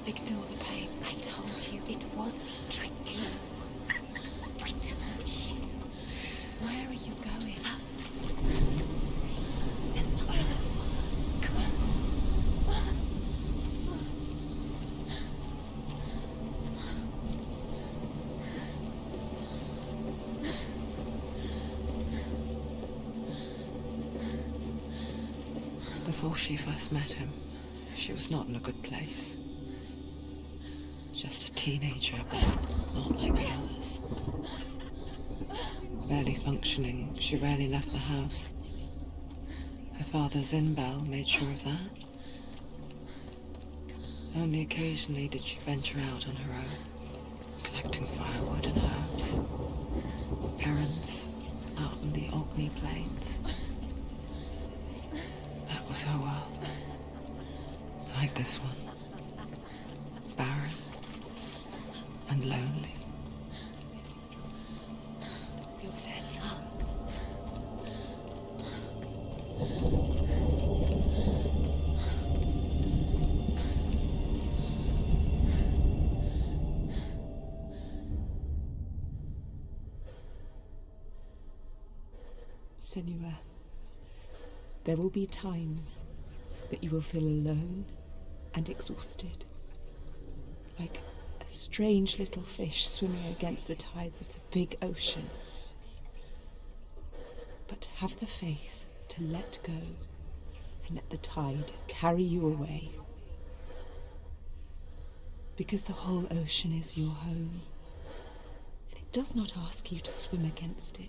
Ignore the pain. I told you it was the trick. I told you. Where are you going? See, There's nothing to follow. come. Before she first met him, she was not in a good place. Just a teenager, but not like the others. Barely functioning, she rarely left the house. Her father's in-bell made sure of that. Only occasionally did she venture out on her own, collecting firewood and herbs. Errands out on the Orkney plains. That was her world. Like this one. Barren and lonely. Senua, there will be times that you will feel alone and exhausted, like a strange little fish swimming against the tides of the big ocean. But have the faith to let go and let the tide carry you away. Because the whole ocean is your home, and it does not ask you to swim against it.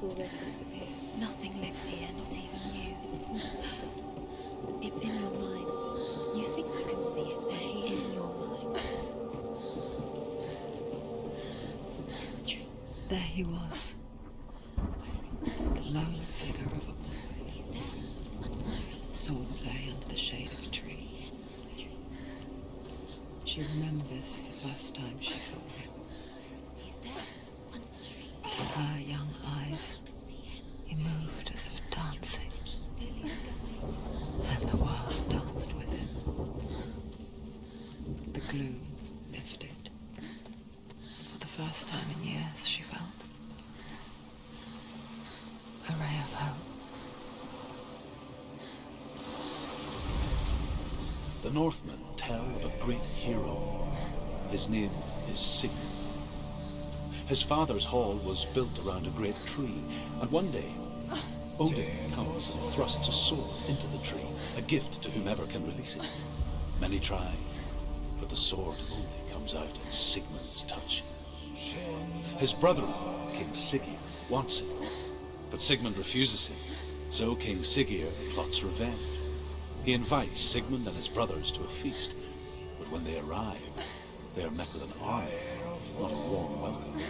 Already disappeared. Nothing lives here, not even you. It's in your mind. You think you can see it, but it's in your mind. Where's the tree? There he was. The lone figure of a boy. He's there, under the tree. Sword lay under the shade of a tree. She remembers the first time she saw him. He's there, under the tree. Her young eyes, he moved as if dancing, and the world danced with him. The gloom lifted. For the first time in years, she felt a ray of hope. The Northmen tell of a great hero. His name is Sigmund. His father's hall was built around a great tree, and one day, Odin comes and thrusts a sword into the tree, a gift to whomever can release it. Many try, but the sword only comes out in Sigmund's touch. His brother-in-law, King Siggeir, wants it, but Sigmund refuses him, so King Siggeir plots revenge. He invites Sigmund and his brothers to a feast, but when they arrive, they are met with an army, not a warm welcome.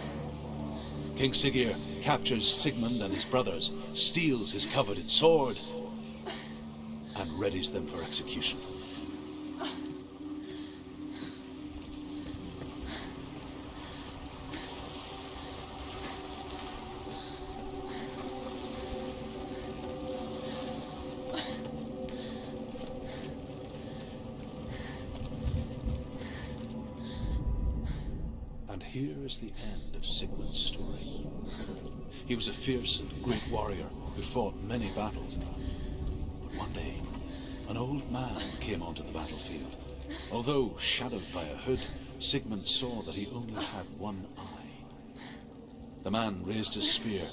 King Siggeir captures Sigmund and his brothers, steals his coveted sword, and readies them for execution. And here is the end of Sigmund's story. He was a fierce and great warrior who fought many battles. But one day, an old man came onto the battlefield. Although shadowed by a hood, Sigmund saw that he only had one eye. The man raised his spear,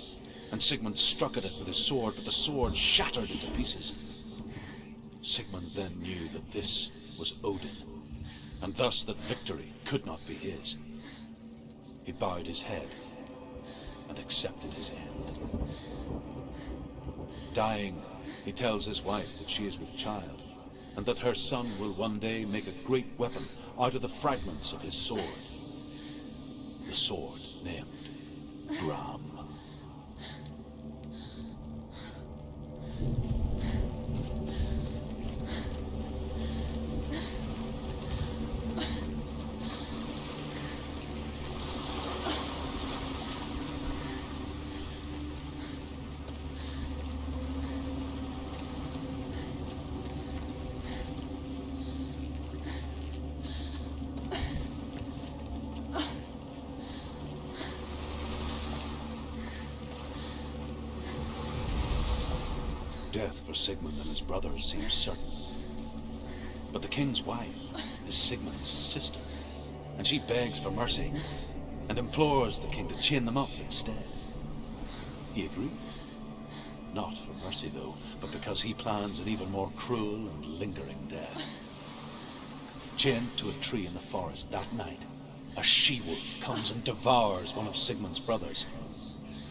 and Sigmund struck at it with his sword, but the sword shattered into pieces. Sigmund then knew that this was Odin, and thus that victory could not be his. He bowed his head and accepted his end. Dying, he tells his wife that she is with child, and that her son will one day make a great weapon out of the fragments of his sword. The sword named Gram. death for Sigmund and his brothers seems certain. But the king's wife is Sigmund's sister, and she begs for mercy and implores the king to chain them up instead. He agrees. Not for mercy, though, but because he plans an even more cruel and lingering death. Chained to a tree in the forest that night, a she-wolf comes and devours one of Sigmund's brothers.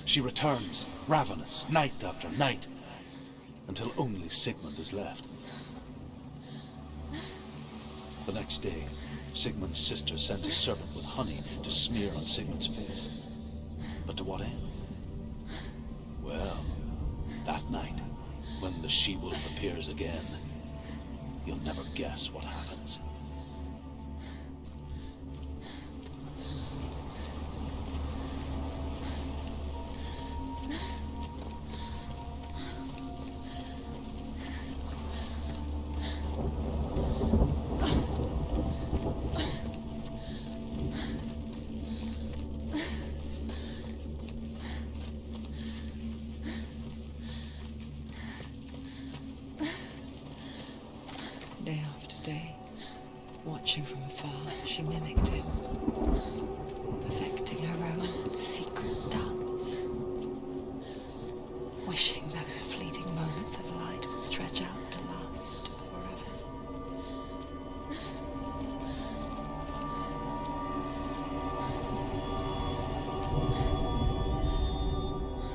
She returns, ravenous, night after night, until only Sigmund is left. The next day, Sigmund's sister sends a servant with honey to smear on Sigmund's face. But to what end? Well, that night, when the she-wolf appears again, you'll never guess what happens. Day after day, watching from afar, she mimicked him, perfecting her own secret dance, wishing those fleeting moments of light would stretch out to last forever.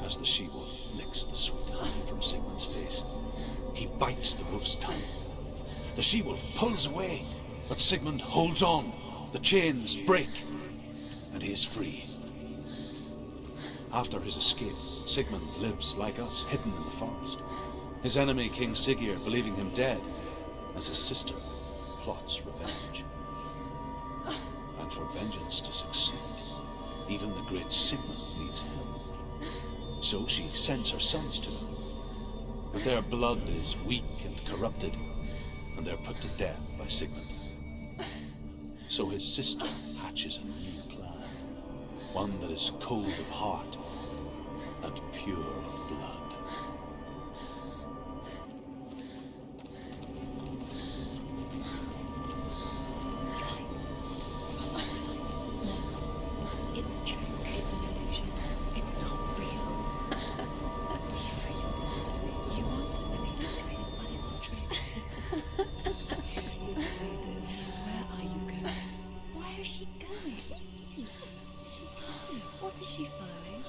As the she-wolf licks the sweet honey from Sigmund's face, he bites the wolf's tongue. The she-wolf pulls away, but Sigmund holds on. The chains break, and he is free. After his escape, Sigmund lives like us, hidden in the forest. His enemy, King Siggeir, believing him dead, as his sister plots revenge. And for vengeance to succeed, even the great Sigmund needs help. So she sends her sons to him. But their blood is weak and corrupted, and they're put to death by Sigmund. So his sister hatches a new plan, one that is cold of heart and pure of blood. No, it's a trick. It's an illusion. It's not real. It's real. It's real. You want to believe it's real, but it's a trick. You deleted. Where are you going? Where is she going? What is she following?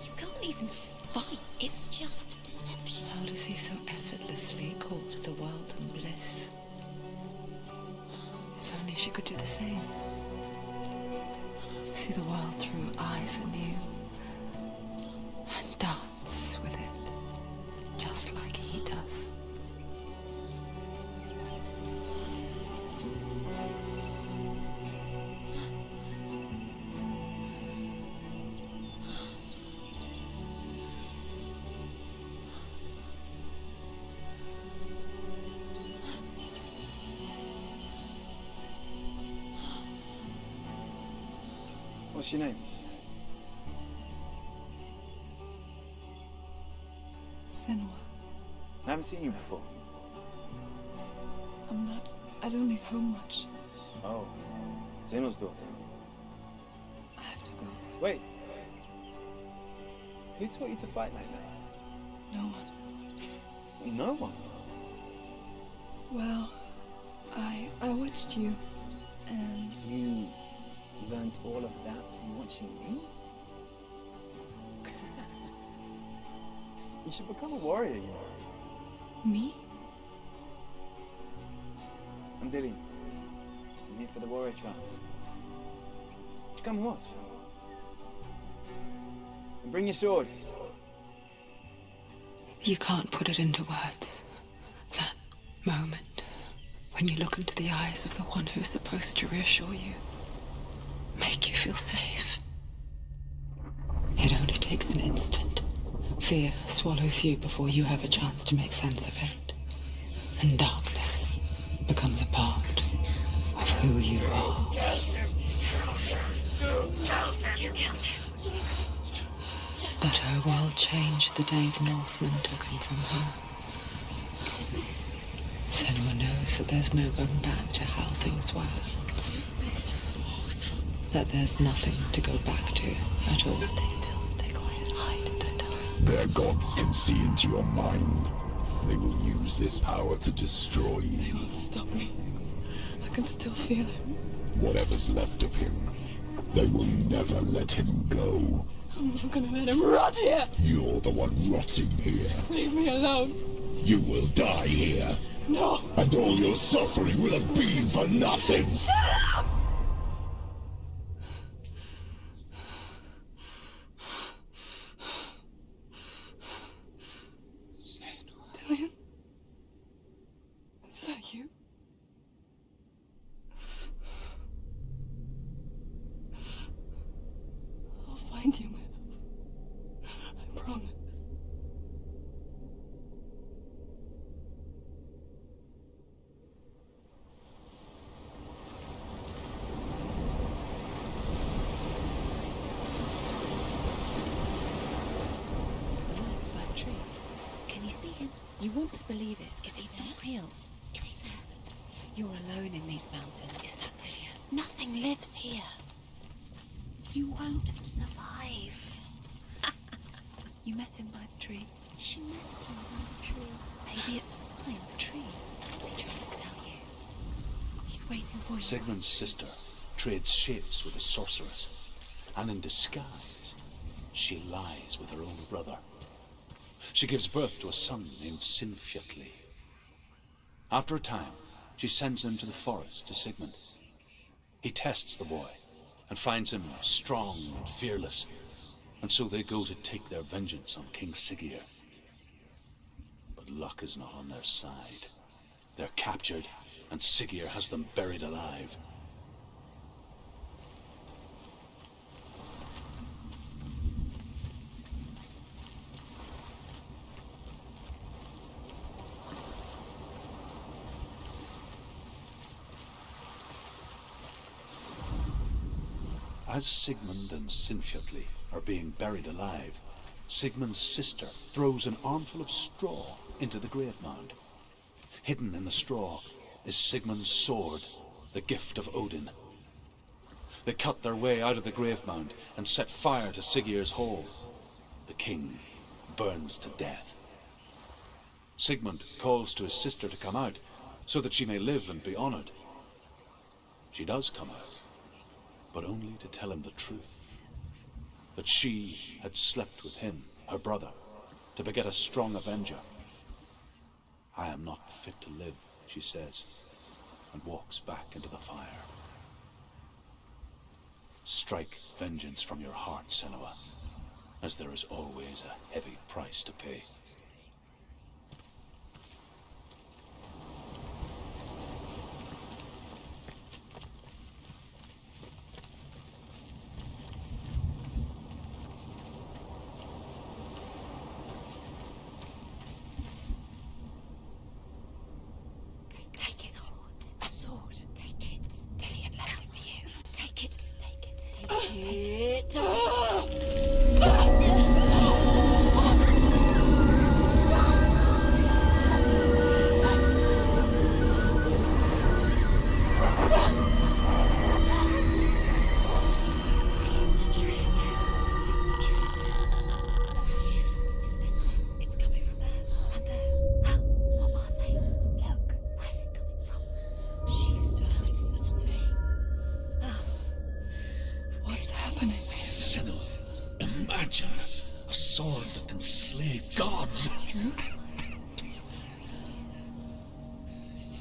You can't even fight. It's just deception. How does he so effortlessly court the world and bliss? If only she could do the same. See the world through eyes anew and dance with it, just like he does. What's your name? Senua, I haven't seen you before. I don't leave home much. Oh, Zeno's daughter. I have to go. Wait. Who taught you to fight like that? No one. No one. Well, I watched you, and You learned all of that from watching me? You should become a warrior, you know. me? I'm Dilly. I'm here for the warrior trials. Just come and watch. And bring your sword. You can't put it into words. That moment when you look into the eyes of the one who's supposed to reassure you, make you feel safe. It only takes an instant. Fear swallows you before you have a chance to make sense of it. And darkness becomes a part of who you are. You killed him. But her world changed the day the Northmen took him from her. knows that there's no going back to how things were. That there's nothing to go back to at all. Stay still, stay quiet, hide, don't tell her. Their gods can see into your mind. They will use this power to destroy They you. won't stop me. I can still feel it. Whatever's left of him, they will never let him go. I'm not gonna let him rot here. You're the one rotting here. Leave me alone. You will die here. No. And all your suffering will have been for nothing. Shut up! Dillian? Is that you? I'll find you, my love. I promise. Alive by a tree. Can you see him? You want to believe it. Is he not real? Is he there? You're alone in these mountains. Is that Dillian? Nothing lives here. You won't survive. You met him by the tree. She met him by the tree. Maybe it's a sign, the tree. What's he trying to tell you? He's waiting for you. Sigmund's sister trades shapes with a sorceress, and in disguise, she lies with her own brother. She gives birth to a son named Sinfjotli. After a time, she sends him to the forest to Sigmund. He tests the boy and finds him strong and fearless, and so they go to take their vengeance on King Siggeir. But luck is not on their side. They're captured, and Siggeir has them buried alive. As Sigmund and Sinfjotli are being buried alive, Sigmund's sister throws an armful of straw into the grave mound. Hidden in the straw is Sigmund's sword, the gift of Odin. They cut their way out of the grave mound and set fire to Siggeir's hall. The king burns to death. Sigmund calls to his sister to come out so that she may live and be honored. She does come out, but only to tell him the truth. That she had slept with him, her brother, to beget a strong avenger. I am not fit to live, she says, and walks back into the fire. Strike vengeance from your heart, Senua, as there is always a heavy price to pay.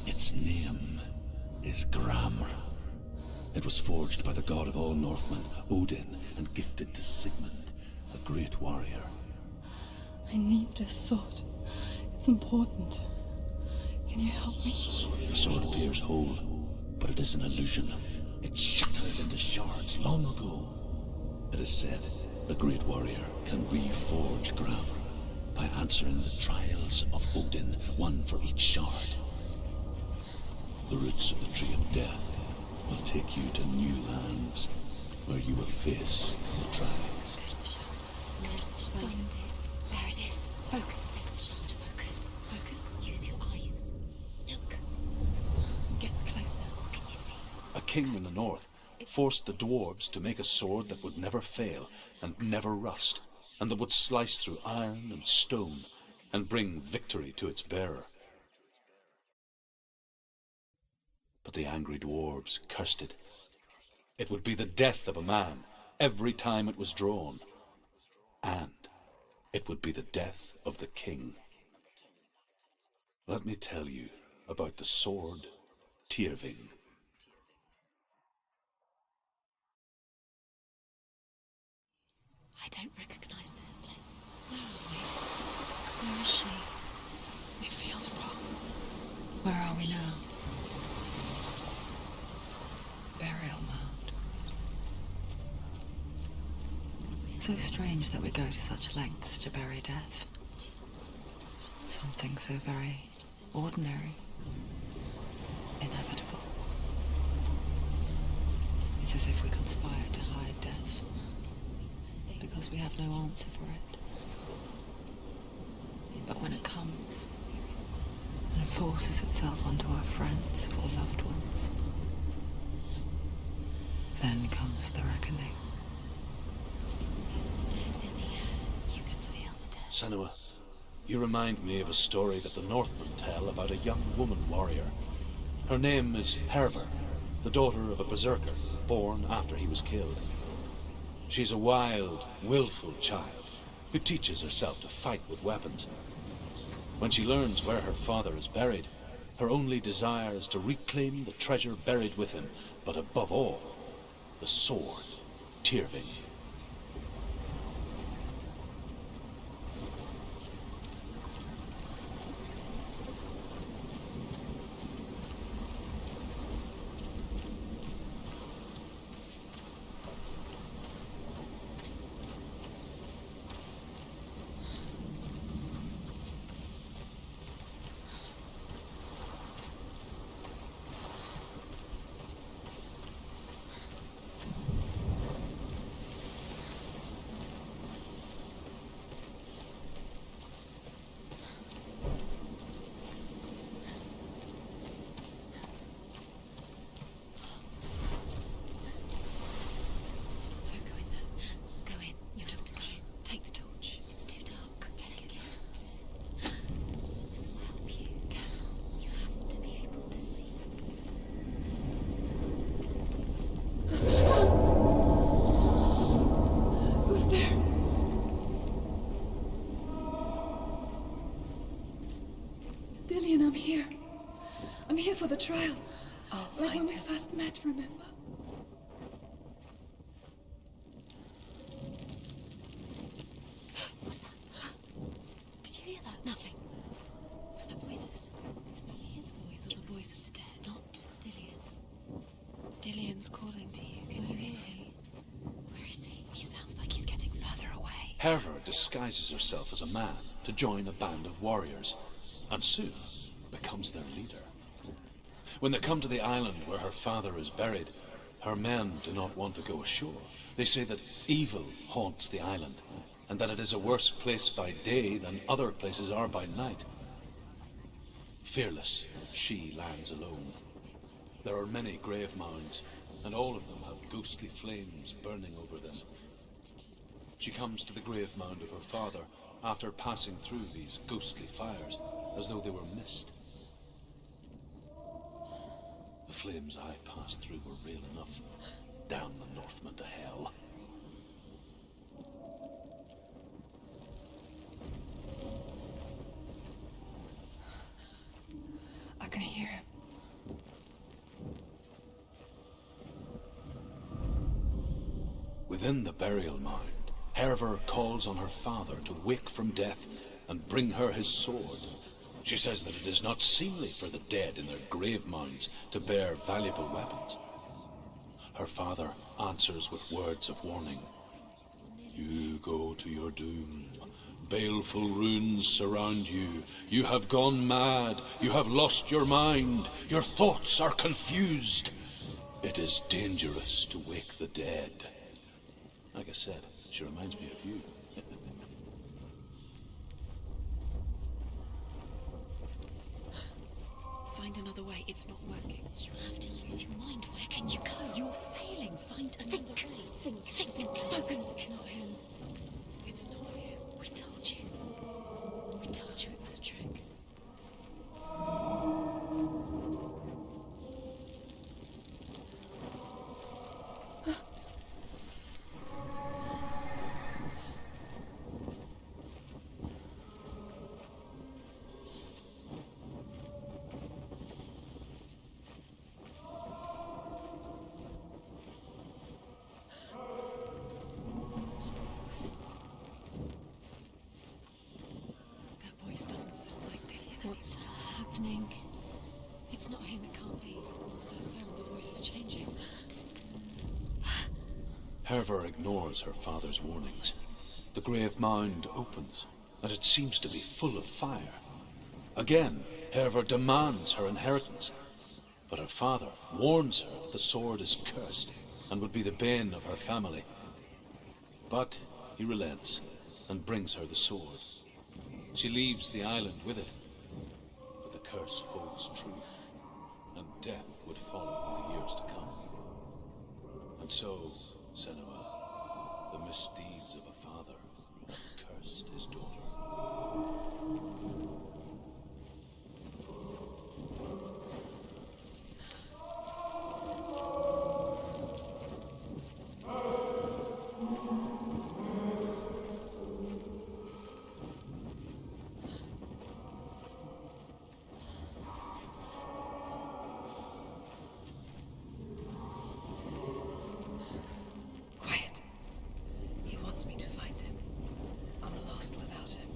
Its name is Gramr. It was forged by the god of all Northmen, Odin, and gifted to Sigmund, a great warrior. I need this sword. It's important. Can you help me? The sword appears whole, but it is an illusion. It shattered into shards long ago. It is said a great warrior can reforge Gramr by answering the trials of Odin, one for each shard. The roots of the Tree of Death will take you to new lands, where you will face the trials. Find it. There it is. Focus. There's the shard. Focus. Focus. Use your eyes. Look. king in the north, forced the dwarves to make a sword that would never fail and never rust, and that would slice through iron and stone and bring victory to its bearer. But the angry dwarves cursed it. It would be the death of a man every time it was drawn, and it would be the death of the king. Let me tell you about the sword Tyrving. I don't recognize this place. Where are we? Where is she? It feels wrong. Where are we now? Burial mound. So strange that we go to such lengths to bury death. Something so very ordinary, inevitable. It's as if we conspire to hide death, because we have no answer for it. But when it comes, and forces itself onto our friends or loved ones, then comes the reckoning. Dead in the air. You can feel the death. Senua, you remind me of a story that the Northmen tell about a young woman warrior. Her name is Herver, the daughter of a berserker born after he was killed. She's a wild, willful child who teaches herself to fight with weapons. When she learns where her father is buried, her only desire is to reclaim the treasure buried with him, but above all, the sword, Tyrving. Don't go in there. Go in. You have to go in. Take the torch. It's too dark. Take it. This will help you. Careful. You have to be able to see. Who's there? Dillian, I'm here. I'm here for the trials. I'll Like when find we him. first met, remember? What's that? Did you hear that? Nothing. Was that voices? Is that his voice or the voice of the dead? Not Dillian. Dillian's calling to you. Can you hear him? Where is he? He sounds like he's getting further away. Herver disguises herself as a man to join a band of warriors, and soon becomes their leader. When they come to the island where her father is buried, her men do not want to go ashore. They say that evil haunts the island, and that it is a worse place by day than other places are by night. Fearless, she lands alone. There are many grave mounds, and all of them have ghostly flames burning over them. She comes to the grave mound of her father after passing through these ghostly fires, as though they were mist. The flames I passed through were real enough. Damn the Northmen to hell. I can hear him. Within the burial mound, Herver calls on her father to wake from death and bring her his sword. She says that it is not seemly for the dead in their grave mounds to bear valuable weapons. Her father answers with words of warning. You go to your doom. Baleful runes surround you. You have gone mad. You have lost your mind. Your thoughts are confused. It is dangerous to wake the dead. Like I said, she reminds me of you. Find find another way. It's not working. You have to use your mind. Where can you go? You're failing. Find another way. Think. Focus. It's not him. It's not him. We told you. We told you it was a trick. That voice doesn't sound like Dillian. What's happening? It's not him, it can't be. What's that sound? The voice is changing. Herva ignores her father's warnings. The grave mound opens, and it seems to be full of fire. Again, Herva demands her inheritance, but her father warns her that the sword is cursed and would be the bane of her family. But he relents and brings her the sword. She leaves the island with it, but the curse holds true, and death would follow in the years to come. And so, Senua, the misdeeds of a father, cursed his daughter. Quiet. He wants me to find him. I'm lost without him.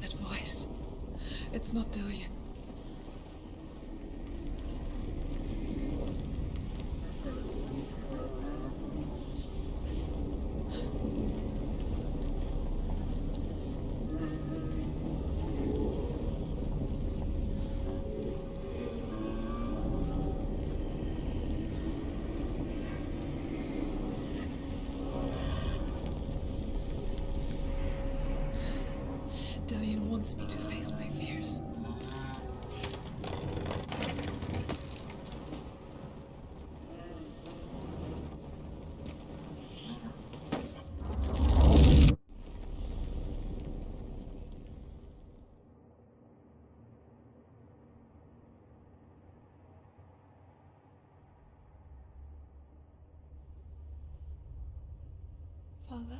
That voice. It's not Dillian. Dillian wants me to face my fears. Father?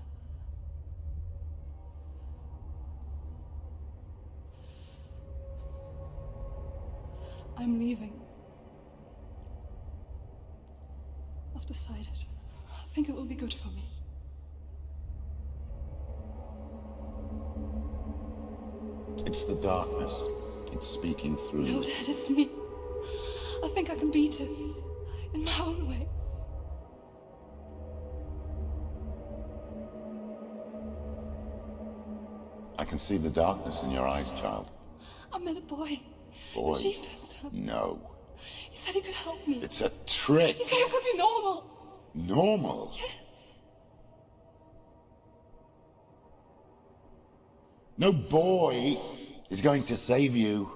I'm leaving. I've decided. I think it will be good for me. It's the darkness. It's speaking through No, you. Dad, it's me. I think I can beat it. In my own way. I can see the darkness in your eyes, child. I met a boy. Boy. The chieftain's son. No. He said he could help me. It's a trick. He said I could be normal. Normal. Yes. No boy is going to save you.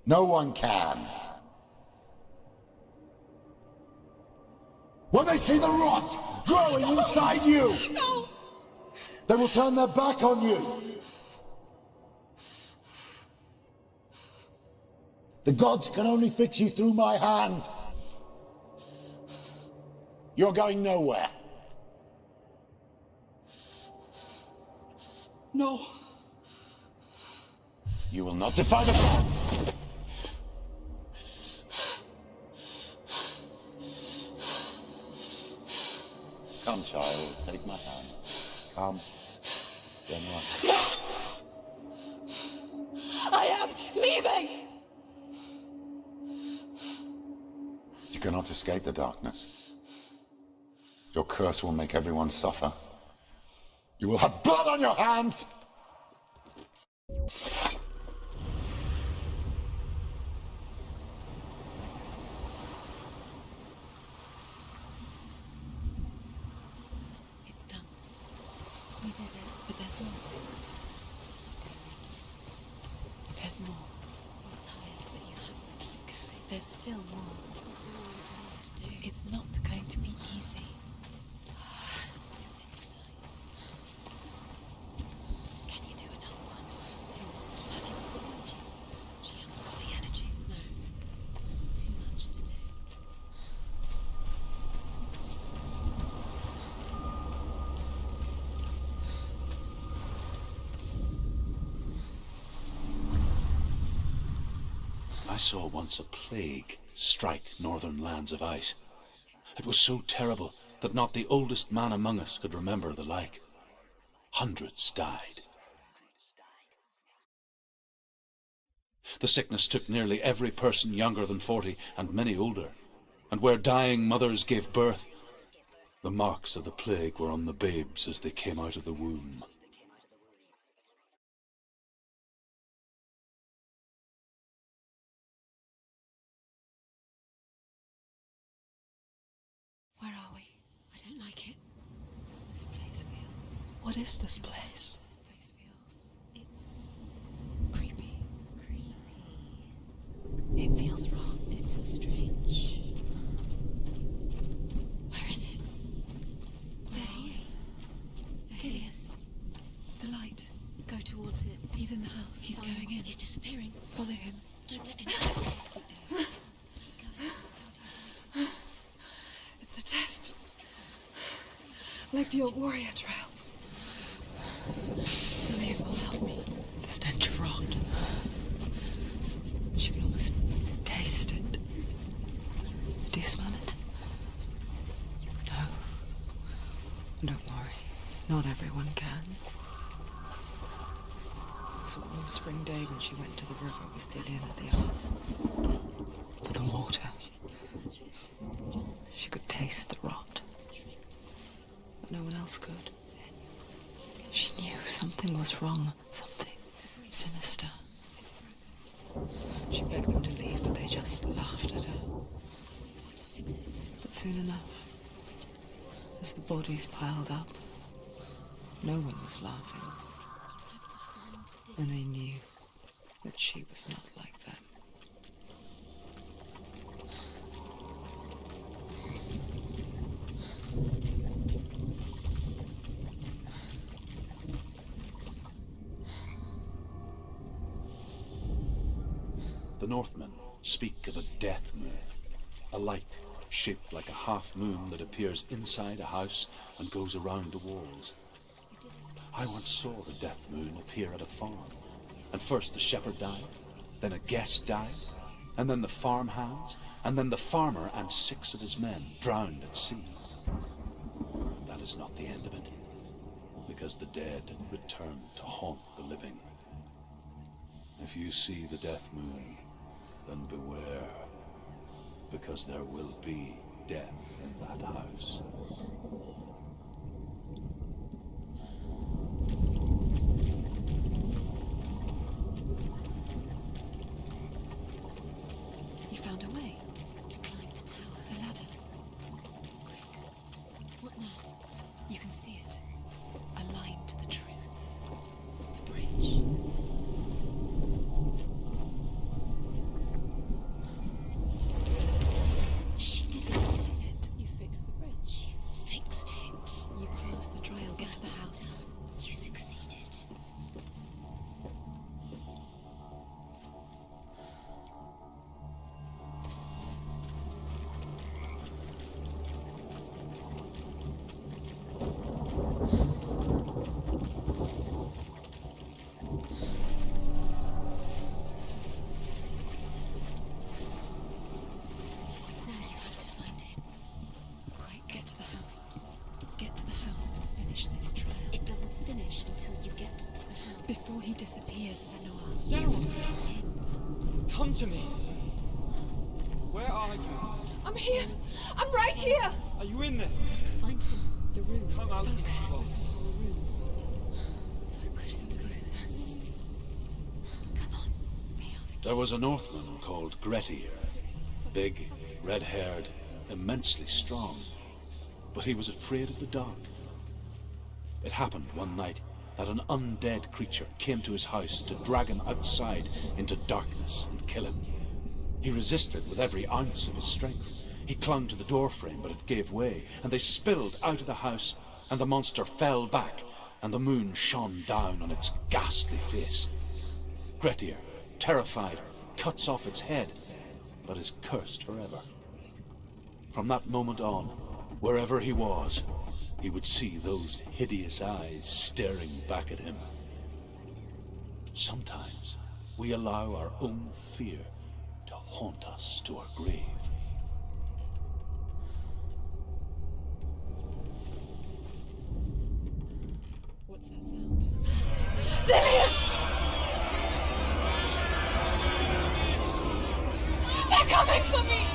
No one can. When they see the rot growing inside you, No! they will turn their back on you. The gods can only fix you through my hand. You're going nowhere. No. You will not defy the gods. Come, child, take my hand. Come. Senua. I am leaving! You cannot escape the darkness. Your curse will make everyone suffer. You will have blood on your hands! It's done. You did it. But there's more. There's more. You're tired, but you have to keep going. There's still more. There's always more to do. It's not going to be easy. Can you do another one? It's too much. Have you got the energy? She hasn't got the energy. No. Too much to do. I saw once a plague strike northern lands of ice. It was so terrible that not the oldest man among us could remember the like. Hundreds died. The sickness took nearly every person younger than 40 and many older, and where dying mothers gave birth, the marks of the plague were on the babes as they came out of the womb. Where are we? I don't like it. This place feels... What is this place? This place feels... It's... creepy. Creepy. It feels wrong. It feels strange. Where is it? There he is. Dilius. The light. Go towards it. He's in the house. He's Signs. going in. He's disappearing. Follow him. Don't let him disappear. Keep going. How do you find it? It's a test. Like the old warrior trials. Delia will help me. The stench of rot. She can almost taste it. Do you smell it? No. Don't worry. Not everyone can. It was a warm spring day when she went to the river with Dillian at the earth. For the water. She could taste the rot. But no one else could. She knew something was wrong. Something sinister. She begged them to leave, but they just laughed at her. But soon enough, as the bodies piled up, no one was laughing. And they knew that she was not like them. The Northmen speak of a death moon, a light shaped like a half moon that appears inside a house and goes around the walls. I once saw the death moon appear at a farm, and first the shepherd died, then a guest died, and then the farmhands, and then the farmer and 6 of his men drowned at sea. That is not the end of it, because the dead return to haunt the living. If you see the death moon, then beware, because there will be death in that house. You found a way To climb the tower. the ladder. Quick. What now? You can see it. A line to the truth. The bridge. She did it. Did it. You fixed the bridge. She fixed it. You passed the trial. Get to the house. You succeeded. Now you have to find him. Quick, get to the house. Get to the house and finish this trial. It doesn't finish until you get to the house. Before he disappears, Senua. You have to get in. Come to me. Where are you? I'm here. I'm right here. Are you in there? You have to find him. The runes. Come out here. Focus. The runes. Focus the runes. Come on. There was a Northman called Grettir, big, red-haired, immensely strong, but he was afraid of the dark. It happened one night that an undead creature came to his house to drag him outside into darkness and kill him. He resisted with every ounce of his strength. He clung to the doorframe, but it gave way, and they spilled out of the house, and the monster fell back, and the moon shone down on its ghastly face. Grettir, terrified, cuts off its head, but is cursed forever. From that moment on, wherever he was, he would see those hideous eyes staring back at him. Sometimes we allow our own fear to haunt us to our grave. What's that sound? They're coming for me!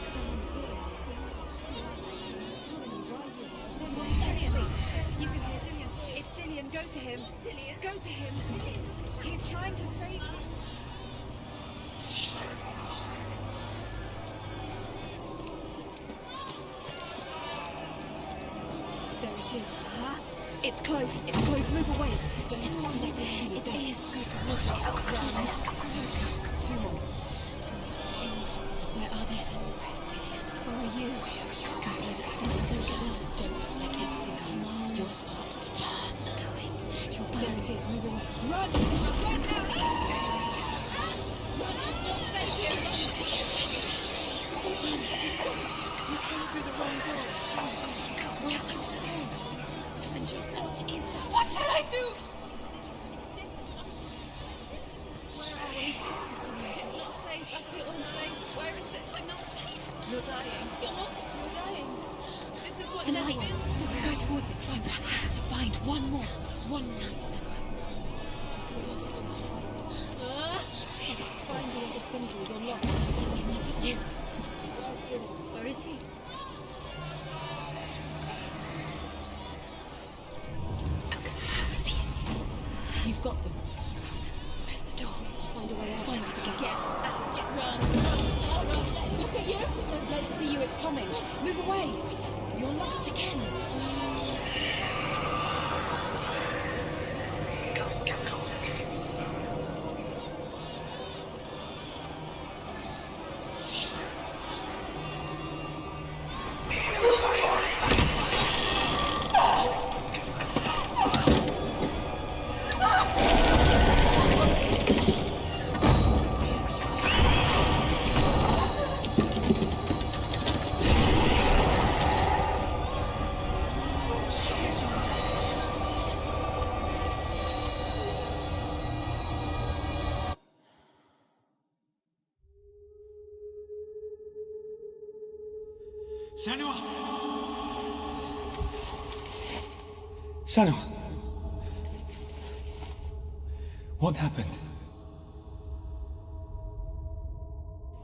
Someone's calling you. Someone's calling you. Why are you? It's Dillian. You can hear Dillian. It's Dillian. Go to him. Dillian. Go to him. Dillian. He's trying to save you. There it is. It's close. It's close. Move away. Senua, it is. Go towards it. Two more. Where are they, Senua? Where's Dillian? Where are you? Don't let it sink. Don't get lost. Don't let it sink. Come on. You'll start to burn. Going. You'll There burn. it is. Move away. Run! Run now! You came through the wrong door. Where's your sword? Defend yourself. Is that? What shall I do? Where are we? It's not safe. I feel unsafe. Where is it? I'm not safe. You're dying. You're lost. You're dying. This is what The death light. is. Go towards it. Find us. To find one more. One more. Senua. Don't get lost. Find the other symbol. You're lost. Where's Dylan? Where is he? See it. You've got them. You have them. Where's the door? We have to find a way out. Find the gate. Get out. Run. Look at you. Don't let it see you. It's coming. Move away. You're lost again. Senua! Senua! What happened?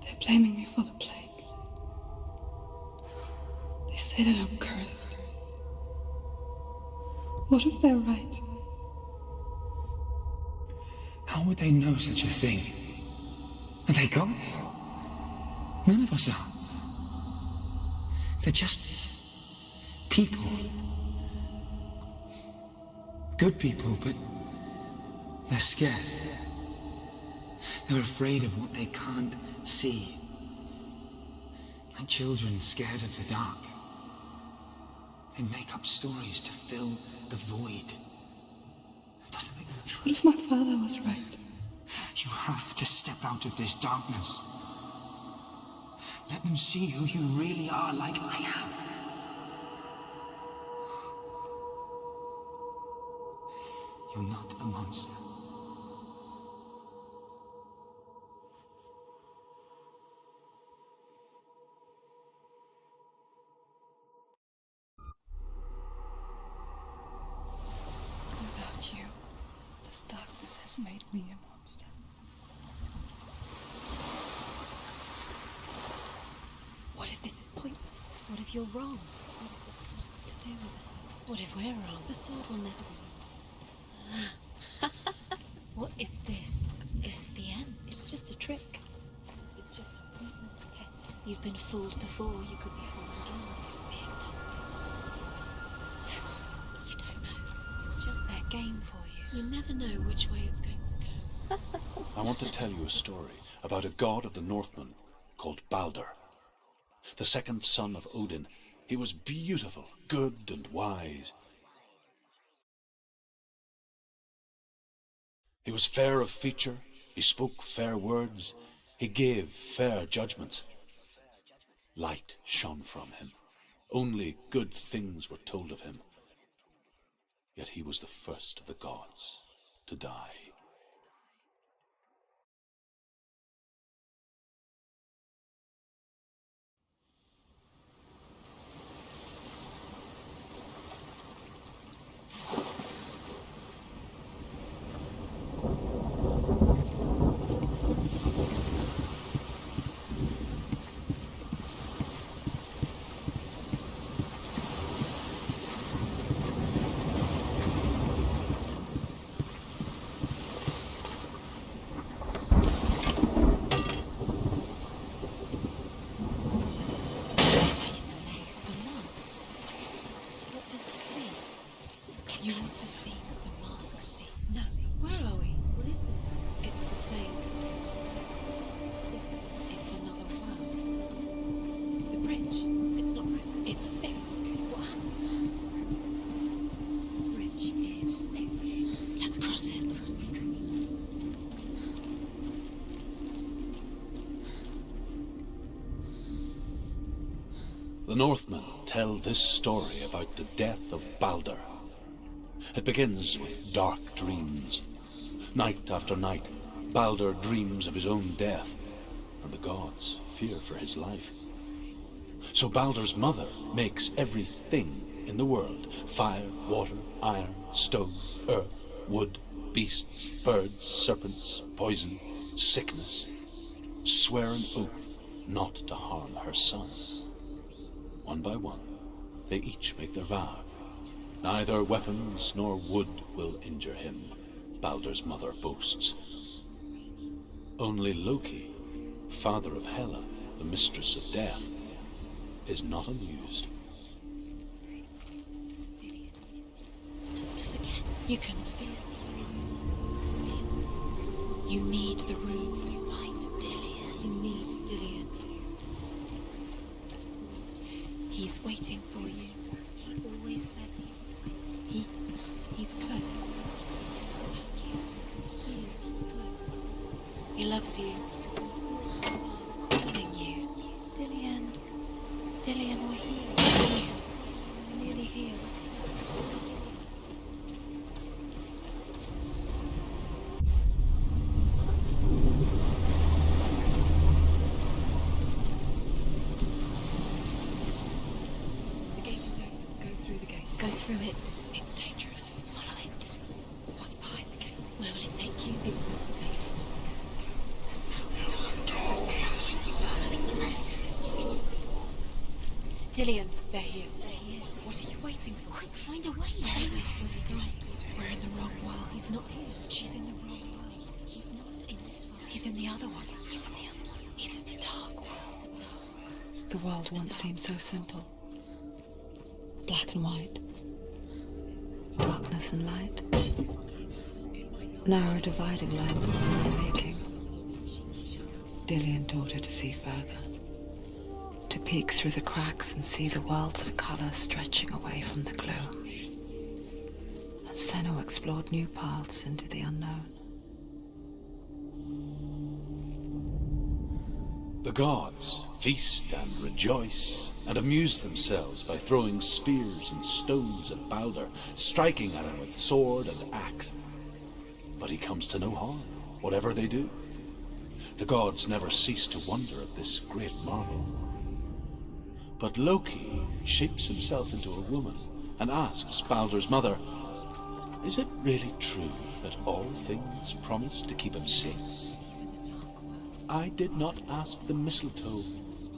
They're blaming me for the plague. They say that I'm cursed. What if they're right? How would they know such a thing? Are they gods? None of us are. They're just people. Good people, but they're scared. They're afraid of what they can't see. Like children scared of the dark. They make up stories to fill the void. That doesn't make them true. What if my father was right? You have to step out of this darkness. Let them see who you really are, like I have. You're not a monster. Without you, this darkness has made me a monster. What if this is pointless? What if you're wrong? What if this is nothing to do with the sword? What if we're wrong? The sword will never be yours. What if this is the end? It's just a trick. It's just a pointless test. You've been fooled before. You could be fooled again. You never know which way it's going to go. I want to tell you a story about a god of the Northmen called Balder. The second son of Odin. He was beautiful, good and wise. He was fair of feature, he spoke fair words, he gave fair judgments. Light shone from him. Only good things were told of him. Yet he was the first of the gods to die. You want to see what the mask sees? No. Where are we? What is this? It's the same. Different. It's another world. The bridge. It's not broken. It's fixed. What? The bridge is fixed. Let's cross it. The Northmen tell this story about the death of Balder. It begins with dark dreams. Night after night, Balder dreams of his own death, and the gods fear for his life. So Balder's mother makes everything in the world: fire, water, iron, stone, earth, wood, beasts, birds, serpents, poison, sickness, swear an oath not to harm her son. One by one, they each make their vow. Neither weapons nor wood will injure him, Balder's mother boasts. Only Loki, father of Hela, the mistress of death, is not amused. Don't forget, you can feel. You need the runes to fight Dillion. You need Dillion. He's waiting for you. He always said he would wait. He's close. He cares about you. He's close. He loves you. Calling you. Dillion. Dillion, we're here. Dillion. We're nearly here. The gate is open. Go through the gate. Go through it. It's dangerous. Follow it. What's behind the gate? Where will it take you? It's not safe. Dillion. There he is. There he is. What are you waiting for? Quick, find a way. Where is he? Where's he going? We're in the wrong world. He's not here. She's in the wrong world. He's not in this world. He's in the other one. He's in the other one. He's in the dark world. The dark. The world once seemed so simple. Black and white. Darkness and light. Narrow dividing lines of her own making. Dillion taught her to see further. To peek through the cracks and see the worlds of color stretching away from the gloom. And Senua explored new paths into the unknown. The gods feast and rejoice and amuse themselves by throwing spears and stones at Balder, striking at him with sword and axe. But he comes to no harm, whatever they do. The gods never cease to wonder at this great marvel. But Loki shapes himself into a woman and asks Balder's mother, "Is it really true that all things promise to keep him safe?" "I did not ask the mistletoe,"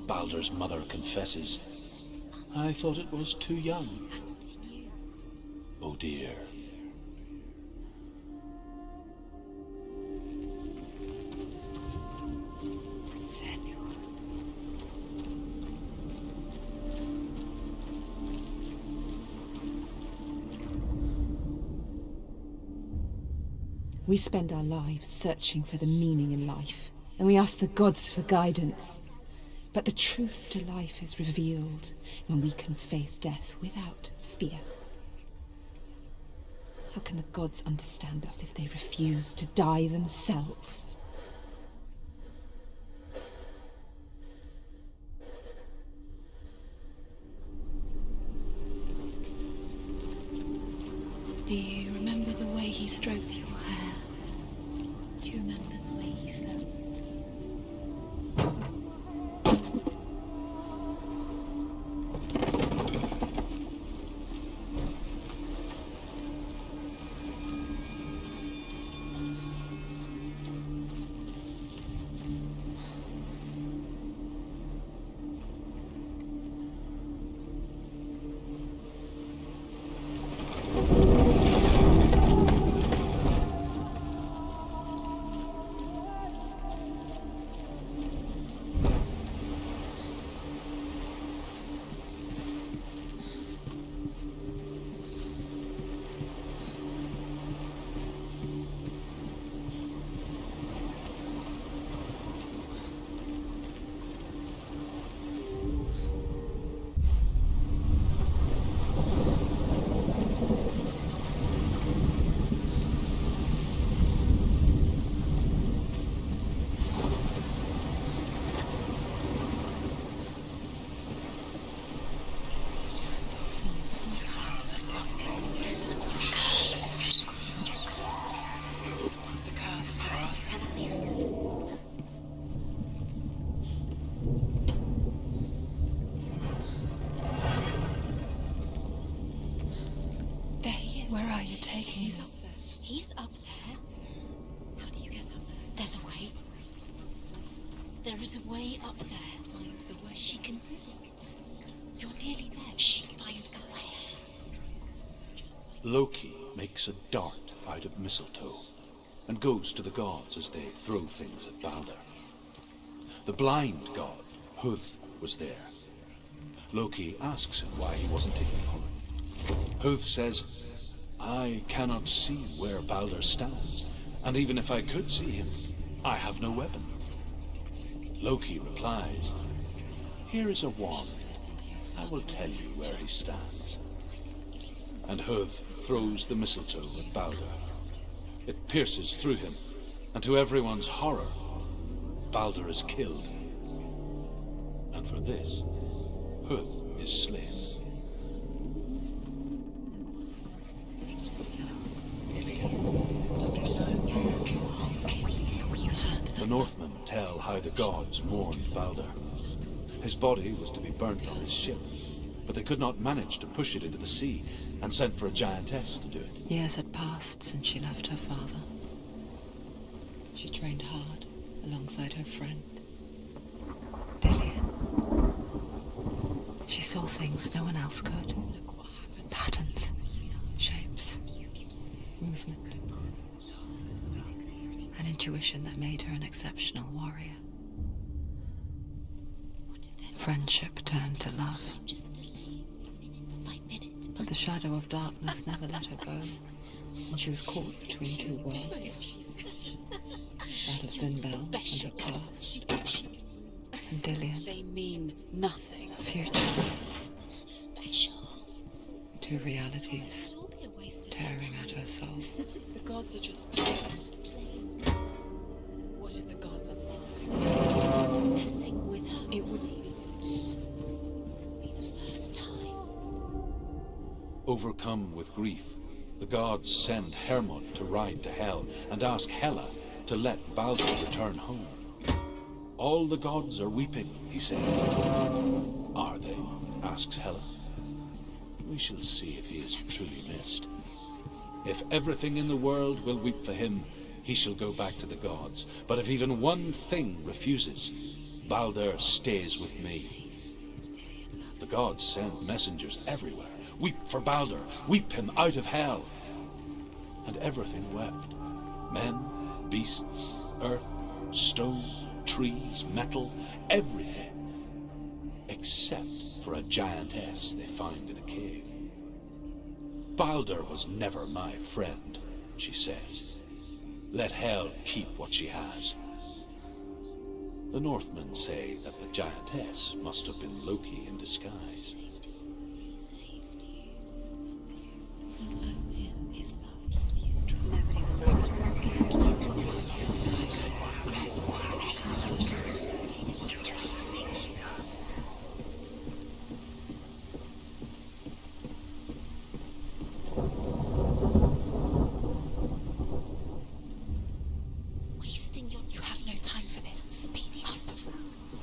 Balder's mother confesses. "I thought it was too young." Oh dear. We spend our lives searching for the meaning in life, and we ask the gods for guidance. But the truth to life is revealed when we can face death without fear. How can the gods understand us if they refuse to die themselves? Do you remember the way he stroked your hair? Do you remember the way you felt? Where are you taking He's me? up there. He's up there? How do you get up there? There's a way. There is a way up there. Find the way. She can do it. You're nearly there. She can find the way. Loki makes a dart out of mistletoe and goes to the gods as they throw things at Balder. The blind god, Huth, was there. Loki asks him why he wasn't taken home. Huth says, I cannot see where Balder stands, and even if I could see him, I have no weapon. Loki replies, here is a wand. I will tell you where he stands. And Huth throws the mistletoe at Balder. It pierces through him, and to everyone's horror, Balder is killed. And for this, Huth is slain. The Northmen tell how the gods mourned Balder. His body was to be burnt on his ship, but they could not manage to push it into the sea and sent for a giantess to do it. Years had passed since she left her father. She trained hard alongside her friend, Dillian. She saw things no one else could. Look what happened. Patterns, shapes, movement. An intuition that made her an exceptional warrior. Friendship turned to love. Just delay minute by minute. But the shadow of darkness never let her go, and she was caught between two worlds. That of Zinbel and her past, and Dillian, They mean nothing. her future. Special. Two realities It'll all be a waste of tearing at her soul. What if the gods are just... What if the gods are laughing? messing with her. It wouldn't be this. Be the first time. Overcome with grief, the gods send Hermod to ride to Hel and ask Hela to let Balder return home. All the gods are weeping, he says. Are they? Asks Hela. We shall see if he is truly missed. If everything in the world will weep for him, he shall go back to the gods. But if even one thing refuses, Balder stays with me. The gods send messengers everywhere. Weep for Balder, weep him out of hell. And everything wept. Men, beasts, earth, stone, trees, metal, everything. Except for a giantess they find in a cave. Balder was never my friend, she says. let Hel keep what she has. The Northmen say that the giantess must have been Loki in disguise. He saved you. You owe him. His love keeps you strong. Nobody will love you. Wasting your... You have no time for this. Speed up.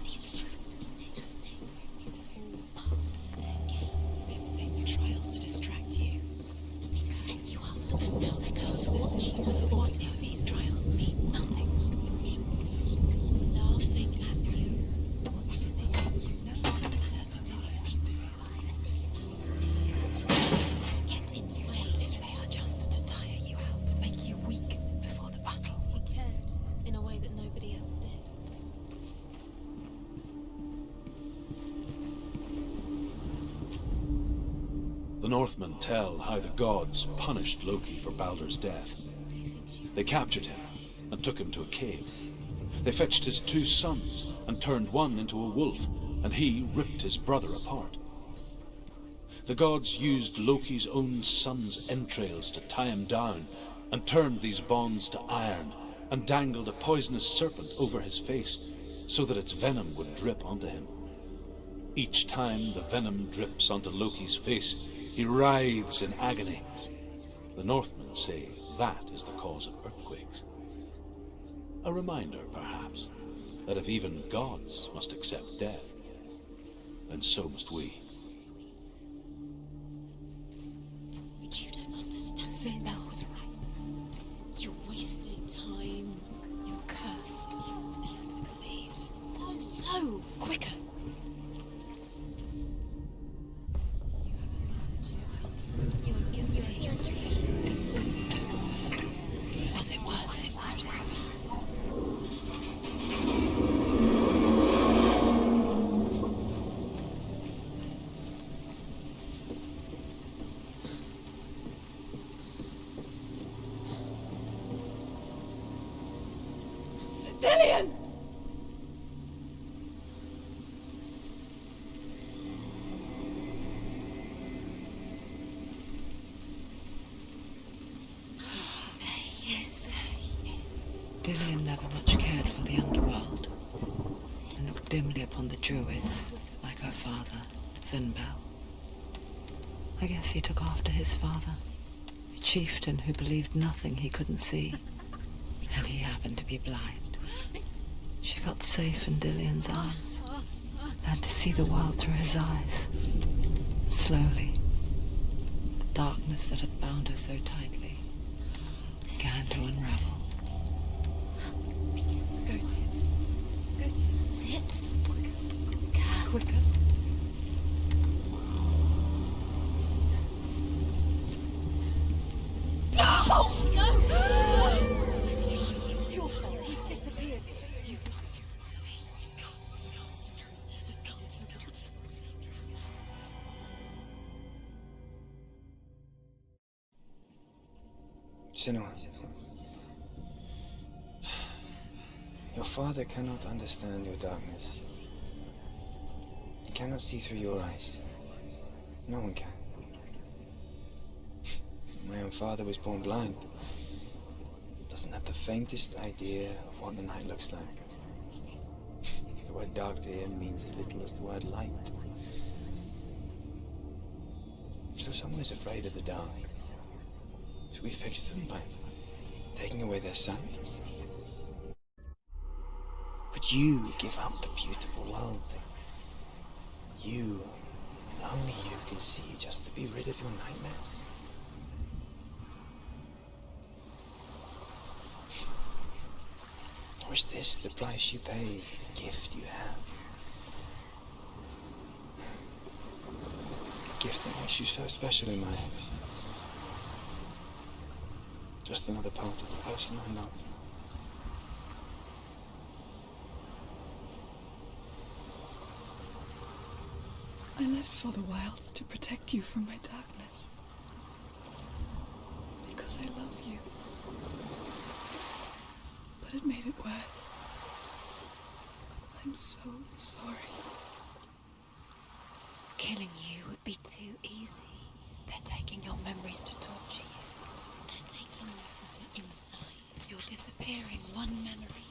These traps mean nothing. It's all part of their game. They've set you trials to distract you. They've set you up, and now they're going to watch you. What if these trials mean nothing? Laughing at you. What if they take you no closer to get in the way? What if they are just to tire you out, to make you weak before the battle? He cared in a way that nobody else did. The Northmen tell how the gods punished Loki for Baldur's death. They captured him and took him to a cave. They fetched his 2 sons and turned one into a wolf, and he ripped his brother apart. The gods used Loki's own son's entrails to tie him down, and turned these bonds to iron, and dangled a poisonous serpent over his face, so that its venom would drip onto him. Each time the venom drips onto Loki's face, he writhes in agony. The Northmen say that is the cause of earthquakes. A reminder, perhaps, that if even gods must accept death, then so must we. But you don't understand. Sinbel was right. You're wasting time. You're cursed. You'll never succeed. So, quicker. You are guilty. Was it worth it? Dillian! Yes. Dillian never much cared for the underworld, and looked dimly upon the druids, like her father, Sinbel. I guess he took after his father, a chieftain who believed nothing he couldn't see, and he happened to be blind. She felt safe in Dillian's arms, learned to see the world through his eyes. And slowly, the darkness that had bound her so tightly began to unravel. Go to him. Go to him. That's it. Quicker. Quicker. No! It's your fault. He's disappeared. You've lost him to the sea. He's gone. You've lost him to the... Just come to the water. He's drowned. Senua. Your father cannot understand your darkness. He cannot see through your eyes. No one can. My own father was born blind. Doesn't have the faintest idea of what the night looks like. The word dark to him means as little as the word light. So someone is afraid of the dark. Should we fix them by taking away their sight? But you give up the beautiful world. You, and only you, can see just to be rid of your nightmares. Or is this the price you pay for the gift you have? A gift that makes you so special in my eyes. Just another part of the person I love. I left for the wilds to protect you from my darkness. Because I love you. thought it made it worse. I'm so sorry. Killing you would be too easy. They're taking your memories to torture you. They're taking you from the inside. You're disappearing one memory